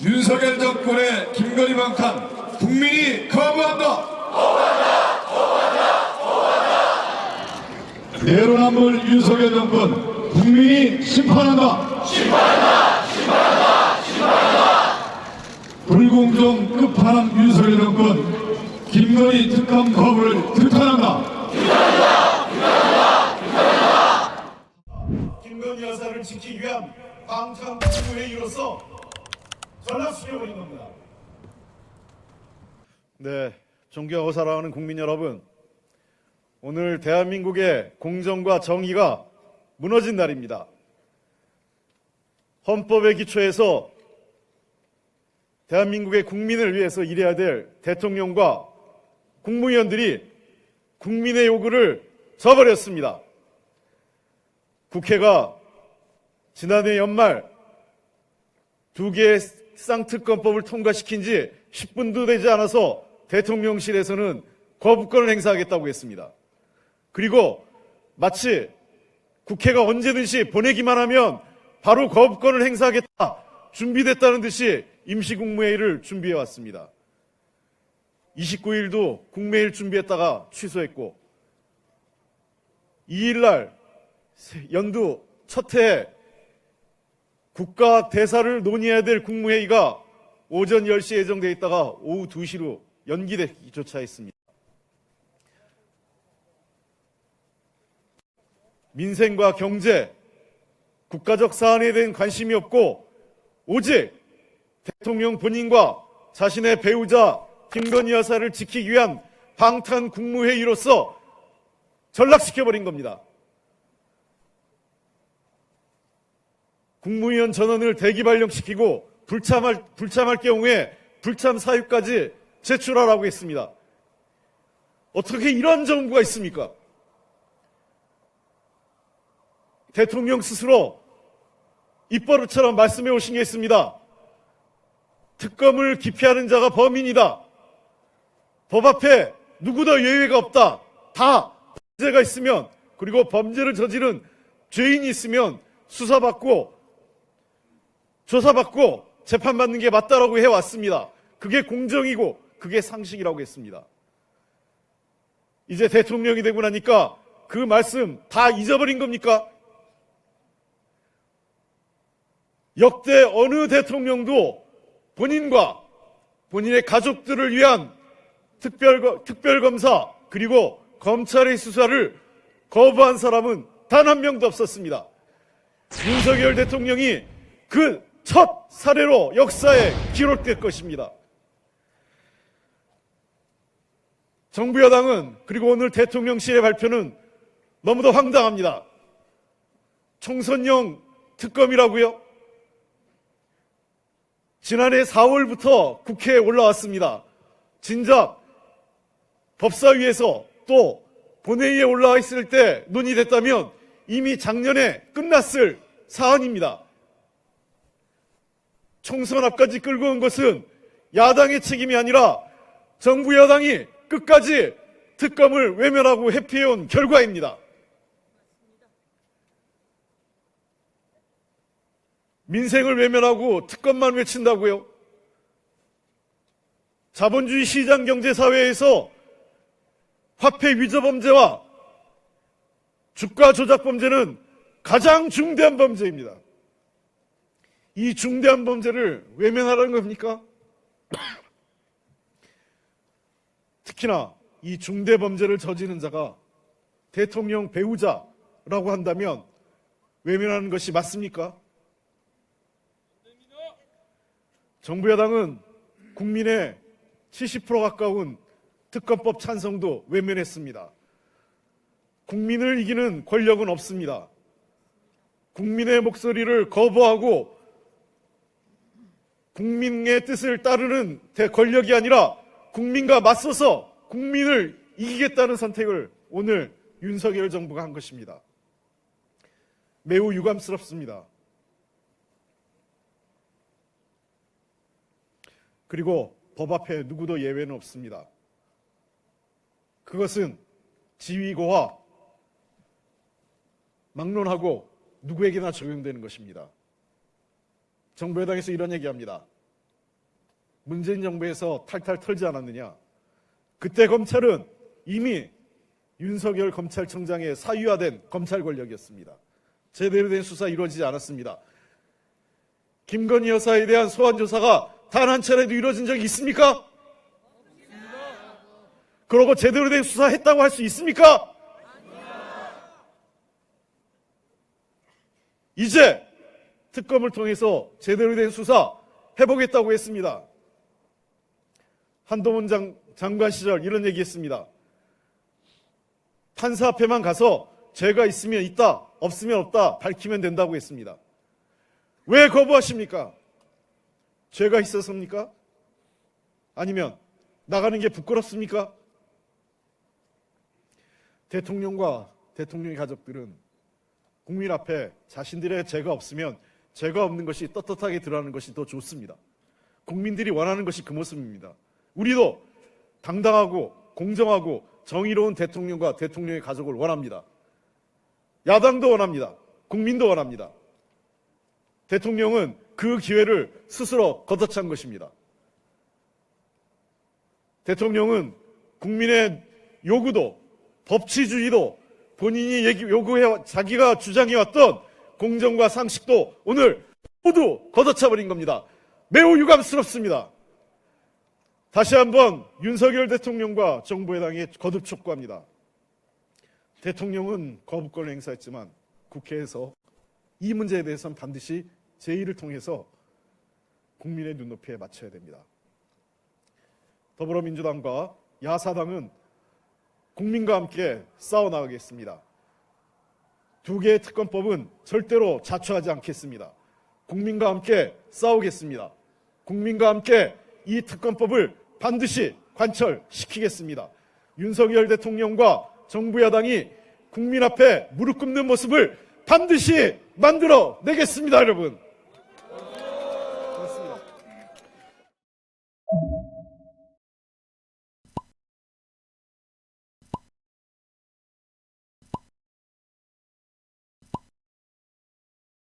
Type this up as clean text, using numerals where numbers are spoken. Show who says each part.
Speaker 1: 윤석열 정권의 김건희 방탄 국민이 거부한다. 내로남불 윤석열 정권 국민이 심판한다. 불공정 끝판왕 윤석열 정권 김건희 특검 거부를 규탄한다.
Speaker 2: 김건희 여사를 지키기 위한 방탄국무회의로서 전락시켜버린 겁니다.
Speaker 3: 네, 존경하고 사랑하는 국민 여러분, 오늘 대한민국의 공정과 정의가 무너진 날입니다. 헌법의 기초에서 대한민국의 국민을 위해서 일해야 될 대통령과 국무위원들이 국민의 요구를 저버렸습니다. 국회가 지난해 연말 두 개의 쌍특검법을 통과시킨 지 10분도 되지 않아서 대통령실에서는 거부권을 행사하겠다고 했습니다. 그리고 마치 국회가 언제든지 보내기만 하면 바로 거부권을 행사하겠다, 준비됐다는 듯이 임시국무회의를 준비해왔습니다. 29일도 국무회의를 준비했다가 취소했고 2일날 연두 첫 해에 국가 대사를 논의해야 될 국무회의가 오전 10시에 예정되어 있다가 오후 2시로 연기되기조차 했습니다. 민생과 경제, 국가적 사안에 대한 관심이 없고 오직 대통령 본인과 자신의 배우자 김건희 여사를 지키기 위한 방탄 국무회의로서 전락시켜버린 겁니다. 국무위원 전원을 대기 발령시키고 불참할 경우에 불참 사유까지 제출하라고 했습니다. 어떻게 이런 정부가 있습니까? 대통령 스스로 입버릇처럼 말씀해 오신 게 있습니다. 특검을 기피하는 자가 범인이다. 법 앞에 누구도 예외가 없다. 다 범죄가 있으면, 그리고 범죄를 저지른 죄인이 있으면 수사받고 조사받고 재판받는 게 맞다라고 해왔습니다. 그게 공정이고 그게 상식이라고 했습니다. 이제 대통령이 되고 나니까 그 말씀 다 잊어버린 겁니까? 역대 어느 대통령도 본인과 본인의 가족들을 위한 특별검사 그리고 검찰의 수사를 거부한 사람은 단 한 명도 없었습니다. 윤석열 대통령이 그 첫 사례로 역사에 기록될 것입니다. 정부 여당은, 그리고 오늘 대통령실의 발표는 너무도 황당합니다. 총선용 특검이라고요? 지난해 4월부터 국회에 올라왔습니다. 진작 법사위에서 또 본회의에 올라와 있을 때 논의됐다면 이미 작년에 끝났을 사안입니다. 총선 앞까지 끌고 온 것은 야당의 책임이 아니라 정부 여당이 끝까지 특검을 외면하고 회피해온 결과입니다. 민생을 외면하고 특검만 외친다고요? 자본주의 시장 경제 사회에서 화폐 위조 범죄와 주가 조작 범죄는 가장 중대한 범죄입니다. 이 중대한 범죄를 외면하라는 겁니까? 특히나 이 중대 범죄를 저지른 자가 대통령 배우자라고 한다면 외면하는 것이 맞습니까? 정부 여당은 국민의 70% 가까운 특검법 찬성도 외면했습니다. 국민을 이기는 권력은 없습니다. 국민의 목소리를 거부하고 국민의 뜻을 따르는 권력이 아니라 국민과 맞서서 국민을 이기겠다는 선택을 오늘 윤석열 정부가 한 것입니다. 매우 유감스럽습니다. 그리고 법 앞에 누구도 예외는 없습니다. 그것은 지위고와 막론하고 누구에게나 적용되는 것입니다. 정부 여당에서 이런 얘기합니다. 문재인 정부에서 탈탈 털지 않았느냐? 그때 검찰은 이미 윤석열 검찰청장의 사유화된 검찰 권력이었습니다. 제대로 된 수사 이루어지지 않았습니다. 김건희 여사에 대한 소환 조사가 단 한 차례도 이루어진 적이 있습니까? 그러고 제대로 된 수사했다고 할 수 있습니까? 이제 특검을 통해서 제대로 된 수사 해보겠다고 했습니다. 한동훈 장관 시절 이런 얘기했습니다. 판사 앞에만 가서 죄가 있으면 있다, 없으면 없다 밝히면 된다고 했습니다. 왜 거부하십니까? 죄가 있어서입니까? 아니면 나가는 게 부끄럽습니까? 대통령과 대통령의 가족들은 국민 앞에 자신들의 죄가 없으면 죄가 없는 것이 떳떳하게 드러나는 것이 더 좋습니다. 국민들이 원하는 것이 그 모습입니다. 우리도 당당하고 공정하고 정의로운 대통령과 대통령의 가족을 원합니다. 야당도 원합니다. 국민도 원합니다. 대통령은 그 기회를 스스로 걷어찬 것입니다. 대통령은 국민의 요구도 법치주의도 본인이 요구해 자기가 주장해왔던 공정과 상식도 오늘 모두 걷어차버린 겁니다. 매우 유감스럽습니다. 다시 한번 윤석열 대통령과 정부 여당에 거듭 촉구합니다. 대통령은 거부권을 행사했지만 국회에서 이 문제에 대해서는 반드시 제의를 통해서 국민의 눈높이에 맞춰야 됩니다. 더불어민주당과 야사당은 국민과 함께 싸워나가겠습니다. 두 개의 특검법은 절대로 자초하지 않겠습니다. 국민과 함께 싸우겠습니다. 국민과 함께 이 특검법을 반드시 관철시키겠습니다. 윤석열 대통령과 정부 야당이 국민 앞에 무릎 꿇는 모습을 반드시 만들어내겠습니다, 여러분.